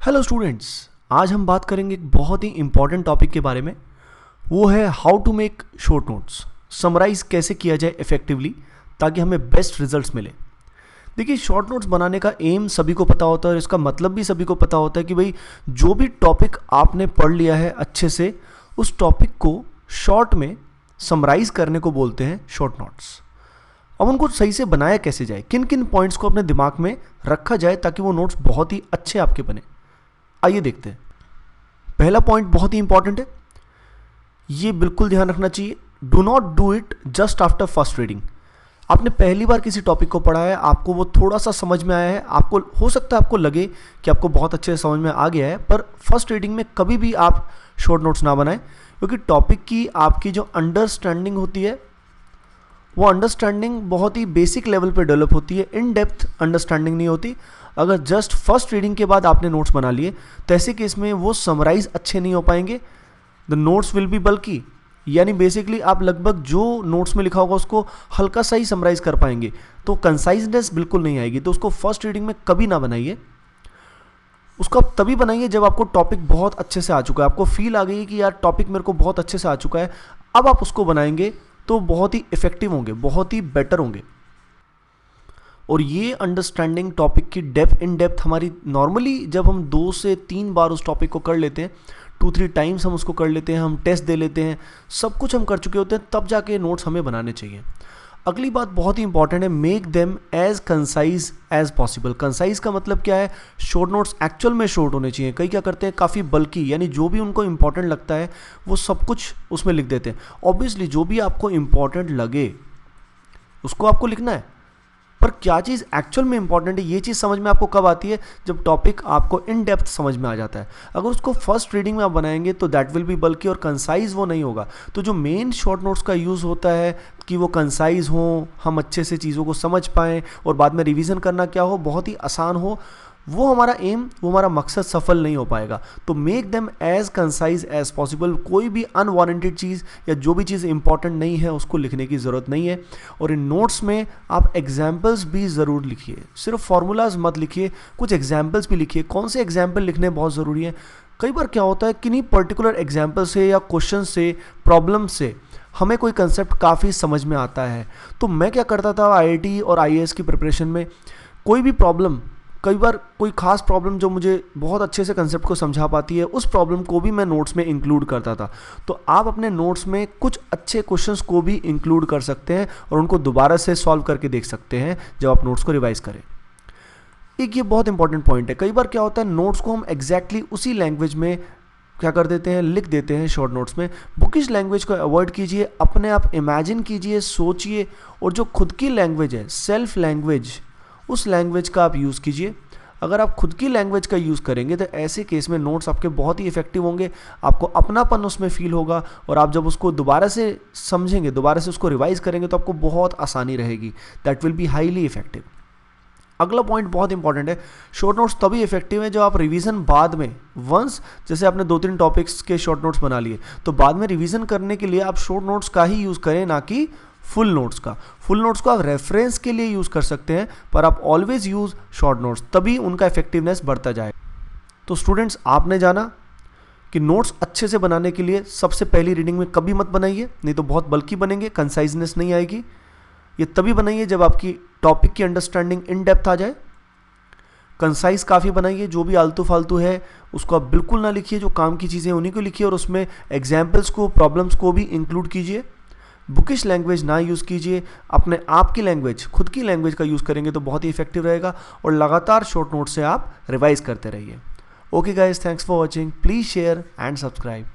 Hello students, आज हम बात करेंगे एक बहुत ही इंपॉर्टेंट टॉपिक के बारे में। वो है how to make short notes. Summarise कैसे किया जाए इफेक्टिवली ताकि हमें बेस्ट रिजल्ट्स मिले। देखिए, शॉर्ट नोट्स बनाने का एम सभी को पता होता है और इसका मतलब भी सभी को पता होता है कि भाई जो भी टॉपिक आपने पढ़ लिया है अच्छे से, उस टॉपिक को शॉर्ट में समराइज करने को बोलते हैं शॉर्ट नोट्स। अब उनको सही से बनाया कैसे जाए, किन किन पॉइंट्स को अपने दिमाग में रखा जाए ताकि वो नोट्स बहुत ही अच्छे आपके बने। आइए देखते हैं। पहला पॉइंट बहुत ही इंपॉर्टेंट है, ये बिल्कुल ध्यान रखना चाहिए। Do not do it just after first reading. आपने पहली बार किसी टॉपिक को पढ़ा है, आपको वो थोड़ा सा समझ में आया है, आपको हो सकता है आपको लगे कि आपको बहुत अच्छे से समझ में आ गया है, पर फर्स्ट रीडिंग में कभी भी आप शॉर्ट नोट्स ना बनाएं, क्योंकि टॉपिक की आपकी जो अंडरस्टैंडिंग होती है वो अंडरस्टैंडिंग बहुत ही बेसिक लेवल पे डेवलप होती है, इन डेप्थ अंडरस्टैंडिंग नहीं होती। अगर जस्ट फर्स्ट रीडिंग के बाद आपने नोट्स बना लिए तो ऐसे केस में वो समराइज अच्छे नहीं हो पाएंगे। द नोट्स विल बी बल्की, यानी बेसिकली आप लगभग जो नोट्स में लिखा होगा उसको हल्का सा ही समराइज कर पाएंगे, तो कंसाइजनेस बिल्कुल नहीं आएगी। तो उसको फर्स्ट रीडिंग में कभी ना बनाइए। उसको आप तभी बनाइए जब आपको टॉपिक बहुत अच्छे से आ चुका है, आपको फील आ गई कि यार टॉपिक मेरे को बहुत अच्छे से आ चुका है। अब आप उसको बनाएंगे तो बहुत ही इफेक्टिव होंगे, बहुत ही बेटर होंगे। और ये अंडरस्टैंडिंग टॉपिक की डेप्थ इन डेप्थ हमारी नॉर्मली जब हम 2 से 3 बार उस टॉपिक को कर लेते हैं, 2-3 टाइम्स हम उसको कर लेते हैं, हम टेस्ट दे लेते हैं, सब कुछ हम कर चुके होते हैं, तब जाके नोट्स हमें बनाने चाहिए। अगली बात बहुत ही इंपॉर्टेंट है, make them as concise as possible. Concise का मतलब क्या है? शॉर्ट नोट्स एक्चुअल में शॉर्ट होने चाहिए। कई क्या करते हैं, काफ़ी बल्कि, यानी जो भी उनको इंपॉर्टेंट लगता है वो सब कुछ उसमें लिख देते हैं। ऑब्वियसली जो भी आपको इंपॉर्टेंट लगे उसको आपको लिखना है, पर क्या चीज़ एक्चुअल में इंपॉर्टेंट है ये चीज़ समझ में आपको कब आती है? जब टॉपिक आपको इन डेप्थ समझ में आ जाता है। अगर उसको फर्स्ट रीडिंग में आप बनाएंगे तो दैट विल बी बल्कि और कंसाइज वो नहीं होगा। तो जो मेन शॉर्ट नोट्स का यूज़ होता है कि वो कंसाइज हो, हम अच्छे से चीज़ों को समझ पाएँ और बाद में रिवीजन करना क्या हो बहुत ही आसान हो, वो हमारा एम, वो हमारा मकसद सफल नहीं हो पाएगा। तो make them as concise as possible. कोई भी अनवांटेड चीज़ या जो भी चीज़ इंपॉर्टेंट नहीं है उसको लिखने की ज़रूरत नहीं है। और इन नोट्स में आप एग्जाम्पल्स भी ज़रूर लिखिए, सिर्फ फार्मूलाज मत लिखिए, कुछ एग्जाम्पल्स भी लिखिए। कौन से एग्जाम्पल लिखने बहुत ज़रूरी है? कई बार क्या होता है, किन्हीं पर्टिकुलर एग्जाम्पल से या क्वेश्चन से, प्रॉब्लम से हमें कोई कंसेप्ट काफ़ी समझ में आता है। तो मैं क्या करता था आईआईटी और आईएएस की प्रिपरेशन में, कोई भी प्रॉब्लम, कई बार कोई खास प्रॉब्लम जो मुझे बहुत अच्छे से कंसेप्ट को समझा पाती है, उस प्रॉब्लम को भी मैं नोट्स में इंक्लूड करता था। तो आप अपने नोट्स में कुछ अच्छे क्वेश्चंस को भी इंक्लूड कर सकते हैं और उनको दोबारा से सॉल्व करके देख सकते हैं जब आप नोट्स को रिवाइज करें। एक ये बहुत इंपॉर्टेंट पॉइंट है, कई बार क्या होता है नोट्स को हम एग्जैक्टली उसी लैंग्वेज में क्या कर देते हैं, लिख देते हैं शॉर्ट नोट्स में। बुकिश लैंग्वेज को अवॉइड कीजिए, अपने आप इमेजिन कीजिए, सोचिए, और जो खुद की लैंग्वेज है, सेल्फ लैंग्वेज, उस लैंग्वेज का आप यूज़ कीजिए। अगर आप खुद की लैंग्वेज का यूज़ करेंगे तो ऐसे केस में नोट्स आपके बहुत ही इफेक्टिव होंगे, आपको अपनापन उसमें फील होगा, और आप जब उसको दोबारा से समझेंगे, दोबारा से उसको रिवाइज करेंगे तो आपको बहुत आसानी रहेगी। That will be highly effective. अगला पॉइंट बहुत इंपॉर्टेंट है, शॉर्ट नोट्स तभी इफेक्टिव है जब आप रिवीजन बाद में, वंस जैसे आपने 2-3 टॉपिक्स के शॉर्ट नोट्स बना लिए, तो बाद में रिवीजन करने के लिए आप शॉर्ट नोट्स का ही यूज़ करें, ना कि फुल नोट्स का। फुल नोट्स को आप रेफरेंस के लिए यूज़ कर सकते हैं, पर आप ऑलवेज यूज़ शॉर्ट नोट्स, तभी उनका इफेक्टिवनेस बढ़ता जाए। तो स्टूडेंट्स, आपने जाना कि नोट्स अच्छे से बनाने के लिए सबसे पहली रीडिंग में कभी मत बनाइए, नहीं तो बहुत बल्कि बनेंगे, कंसाइजनेस नहीं आएगी। ये तभी बनाइए जब आपकी टॉपिक की अंडरस्टैंडिंग इन डेप्थ आ जाए। कंसाइज काफ़ी बनाइए, जो भी आलतू फालतू है उसको आप बिल्कुल ना लिखिए, जो काम की चीज़ें उन्हीं को लिखिए, और उसमें एग्जाम्पल्स को, प्रॉब्लम्स को भी इंक्लूड कीजिए। बुकिश लैंग्वेज ना यूज़ कीजिए, अपने आप की लैंग्वेज, खुद की लैंग्वेज का यूज़ करेंगे तो बहुत ही इफेक्टिव रहेगा, और लगातार शॉर्ट नोट से आप रिवाइज करते रहिए। Okay guys, thanks for watching, please share and subscribe.